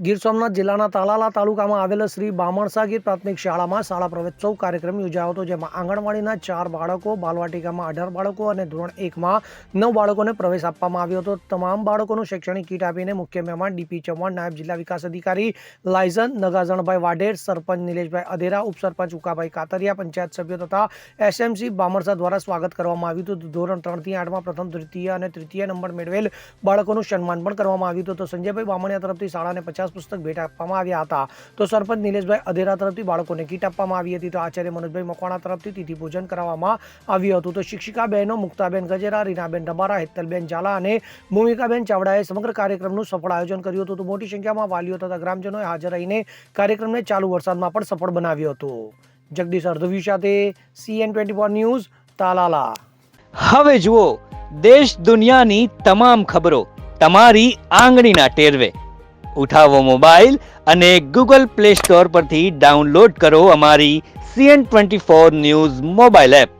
ગીર સોમનાથ જિલ્લાના તાલાલા તાલુકામાં આવેલ શ્રી બામણસા ગીર પ્રાથમિક શાળામાં શાળા પ્રવેશોત્સવ કાર્યક્રમ યોજાયો હતો, જેમાં આંગણવાડીના 4 બાળકો, બાલવાટિકામાં 18 બાળકો અને ધોરણ 1માં 9 બાળકોને પ્રવેશ આપવામાં આવ્યો હતો. તમામ બાળકોનું શૈક્ષણિક કીટ આપીને મુખ્ય મહેમાન ડીપી ચૌહાણ, નાયબ જિલ્લા વિકાસ અધિકારી લાયઝન નગાઝણભાઈ વાઢેર, સરપંચ નિલેશભાઈ અધેરા, ઉપસરપંચ ઉકાભાઈ કાતરિયા, પંચાયત સભ્યો તથા એસએમસી બામણસા દ્વારા સ્વાગત કરવામાં આવ્યું હતું. ધોરણ 3 થી 8માં પ્રથમ, દ્વિતીય અને તૃતીય નંબર મેળવેલ બાળકોનું સન્માન પણ કરવામાં આવ્યું હતું. તો સંજયભાઈ બામણિયા તરફથી શાળાને 50 પુસ્તક ભેટ આપવામાં આવ્યા હતા. તો સરપંચ નિલેશભાઈ અધેરા તરફથી બાળકોને કીટ આપવામાં આવી હતી. તો આચાર્ય મનોજભાઈ મકવાણા તરફથી તિથિ ભોજન કરાવવામાં આવ્યું હતું. તો શિક્ષિકા બહેનો મુક્તાબેન ગજેરા, રીનાબેન ડબારા, હેતલબેન ઝાલા અને ભૂમિકાબેન ચાવડાએ સમગ્ર કાર્યક્રમનું સફળ આયોજન કર્યું હતું. તો મોટી સંખ્યામાં વાલીઓ તથા ગ્રામજનોએ હાજર રહીને કાર્યક્રમને ચાલુ વરસાદમાં પણ સફળ બનાવ્યો હતો. જગદીશ અર્ધવી સાથે CN24 ન્યૂઝ, તાલાલા. હવે જુઓ દેશ દુનિયાની તમામ ખબરો તમારી આંગળીના ટેરવે. ઉઠાવો મોબાઈલ અને Google Play Store પરથી ડાઉનલોડ કરો અમારી CN24 ન્યૂઝ મોબાઈલ એપ.